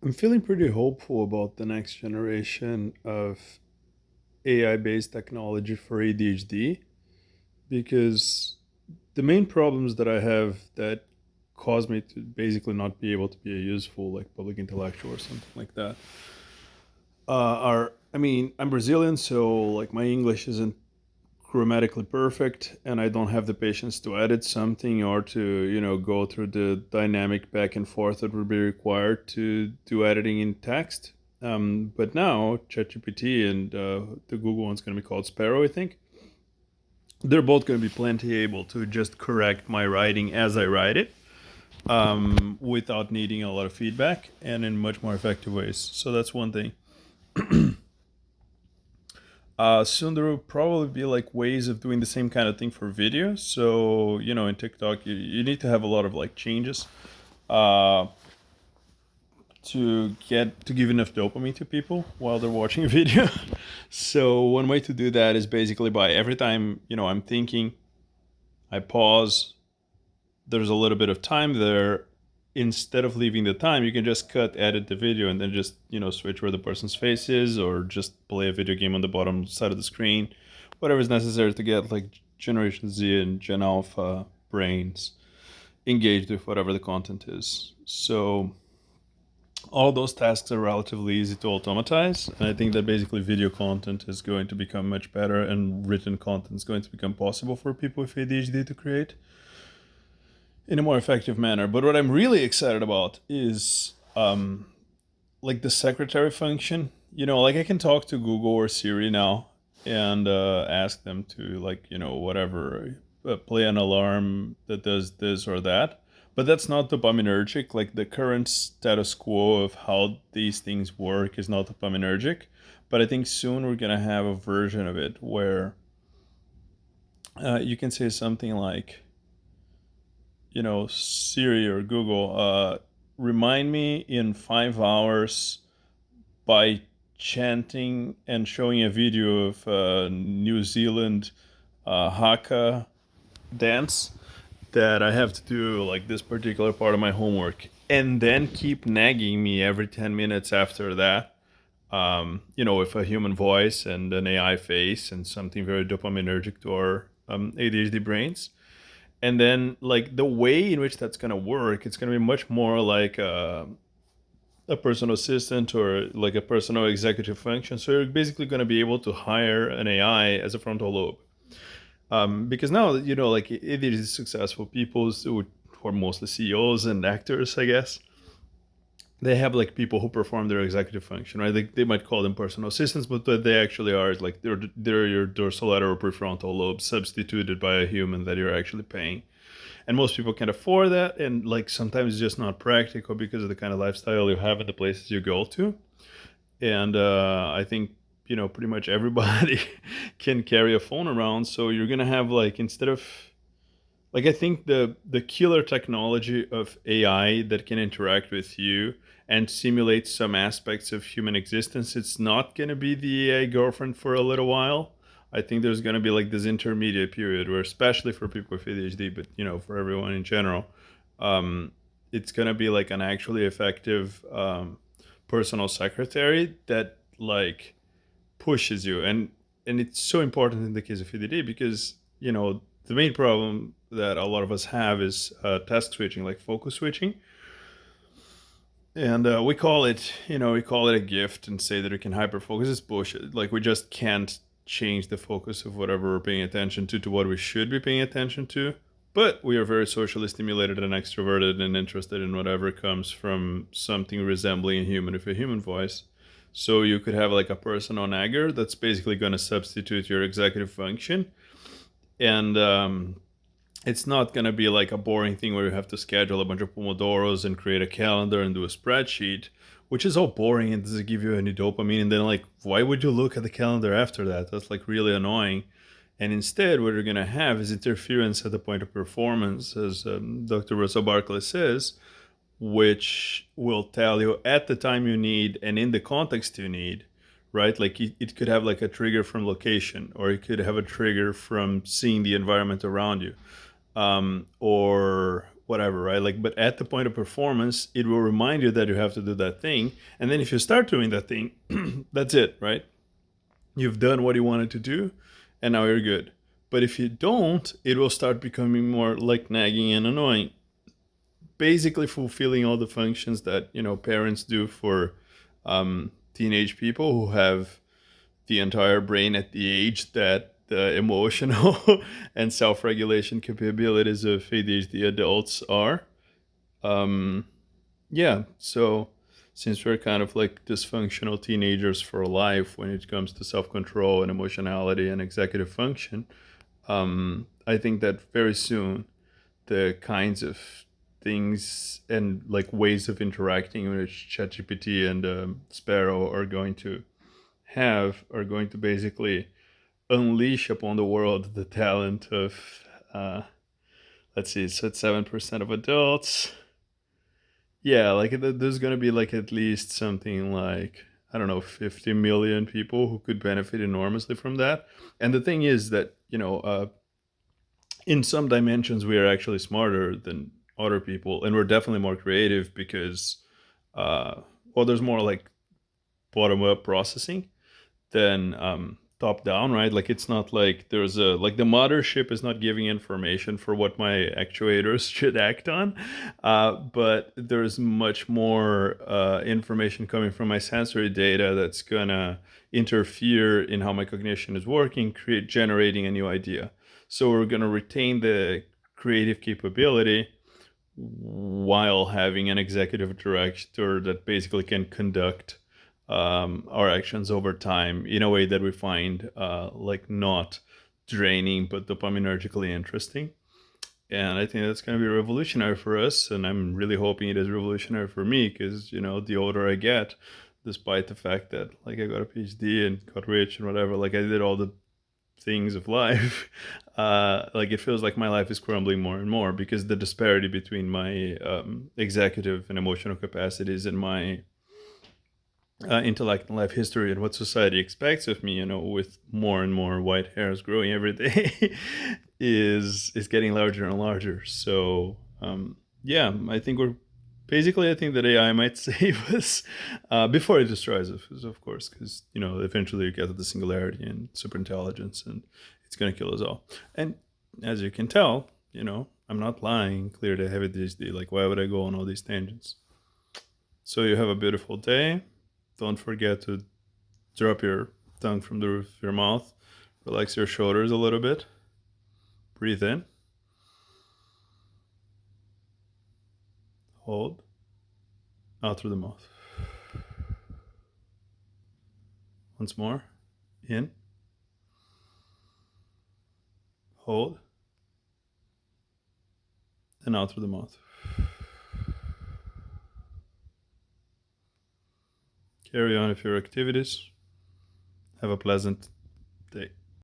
I'm feeling pretty hopeful about the next generation of AI based technology for ADHD because the main problems that I have that cause me to basically not be able to be a useful, like public intellectual or something like that, I'm Brazilian, so like my English isn't grammatically perfect and I don't have the patience to edit something or to, go through the dynamic back and forth that would be required to do editing in text. But now ChatGPT and the Google one's going to be called Sparrow, I think. They're both going to be plenty able to just correct my writing as I write it without needing a lot of feedback and in much more effective ways. So that's one thing. Soon there will probably be like ways of doing the same kind of thing for video. So in TikTok, you need to have a lot of like changes uh, to give enough dopamine to people while they're watching a video. So one way to do that is basically by every time I'm thinking, I pause. There's a little bit of time there. Instead of leaving the time, you can just edit the video, and then just switch where the person's face is, or just play a video game on the bottom side of the screen, whatever is necessary to get like Generation Z and Gen Alpha brains engaged with whatever the content is. So all those tasks are relatively easy to automatize, and I think that basically video content is going to become much better, and written content is going to become possible for people with ADHD to create in a more effective manner. But what I'm really excited about is like the secretary function. Like I can talk to Google or Siri now and ask them to like whatever play an alarm that does this or that. But that's not dopaminergic. Like the current status quo of how these things work is not dopaminergic. But I think soon we're gonna have a version of it where you can say something like, Siri or Google, remind me in 5 hours by chanting and showing a video of New Zealand haka dance that I have to do like this particular part of my homework, and then keep nagging me every 10 minutes after that. With a human voice and an AI face and something very dopaminergic to our ADHD brains. And then like the way in which that's going to work, it's going to be much more like a personal assistant or like a personal executive function. So you're basically going to be able to hire an AI as a frontal lobe. Because now, like it is successful people who are mostly CEOs and actors, I guess. They have like people who perform their executive function, right? They might call them personal assistants, but what they actually are is like they're your dorsolateral prefrontal lobe substituted by a human that you're actually paying. And most people can't afford that, and like sometimes it's just not practical because of the kind of lifestyle you have and the places you go to. And I think pretty much everybody can carry a phone around, so you're gonna have like, instead of like, I think the killer technology of AI that can interact with you and simulate some aspects of human existence, it's not going to be the AI girlfriend for a little while. I think there's going to be like this intermediate period where, especially for people with ADHD, but for everyone in general, it's going to be like an actually effective personal secretary that like pushes you. And it's so important in the case of ADD because the main problem that a lot of us have is task switching, like focus switching. And we call it a gift and say that we can hyper focus. It's bullshit. Like we just can't change the focus of whatever we're paying attention to what we should be paying attention to. But we are very socially stimulated and extroverted and interested in whatever comes from something resembling a human with a human voice. So you could have like a person on Agger that's basically going to substitute your executive function. And it's not going to be like a boring thing where you have to schedule a bunch of pomodoros and create a calendar and do a spreadsheet, which is all boring and doesn't give you any dopamine. And then like, why would you look at the calendar after that? That's like really annoying. And instead, what you're going to have is interference at the point of performance, as Dr. Russell Barkley says, which will tell you at the time you need and in the context you need, right? Like it could have like a trigger from location, or it could have a trigger from seeing the environment around you, or whatever, right? Like, but at the point of performance, it will remind you that you have to do that thing. And then if you start doing that thing, that's it, right? You've done what you wanted to do, and now you're good. But if you don't, it will start becoming more like nagging and annoying, basically fulfilling all the functions that parents do for teenage people who have the entire brain at the age that the emotional and self-regulation capabilities of ADHD adults are. Um, yeah, so since we're kind of like dysfunctional teenagers for life when it comes to self-control and emotionality and executive function, I think that very soon the kinds of things and like ways of interacting with ChatGPT and Sparrow are going to basically unleash upon the world the talent of uh, let's see, so it's 7% of adults. Yeah, like there's going to be like at least something like, I don't know, 50 million people who could benefit enormously from that. And the thing is that in some dimensions we are actually smarter than other people, and we're definitely more creative because uh, well, there's more like bottom up processing than top down, right? Like it's not like there's a like the mothership is not giving information for what my actuators should act on, but there's much more information coming from my sensory data that's gonna interfere in how my cognition is working, create generating a new idea. So we're gonna retain the creative capability while having an executive director that basically can conduct our actions over time in a way that we find like not draining but dopaminergically interesting. And I think that's going to be revolutionary for us. And I'm really hoping it is revolutionary for me because, the older I get, despite the fact that like I got a PhD and got rich and whatever, like I did all the things of life, like it feels like my life is crumbling more and more because the disparity between my executive and emotional capacities and my intellect and life history and what society expects of me, with more and more white hairs growing every day, is getting larger and larger. So yeah, I think we're basically, I think that AI might save us before it destroys us, of course, because eventually you get to the singularity and super intelligence, and it's going to kill us all. And as you can tell, I'm not lying. Clear to have ADHD. Like, why would I go on all these tangents? So you have a beautiful day. Don't forget to drop your tongue from the roof of your mouth. Relax your shoulders a little bit. Breathe in. Hold. Out through the mouth. Once more. In. Hold. And out through the mouth. Carry on with your activities. Have a pleasant day.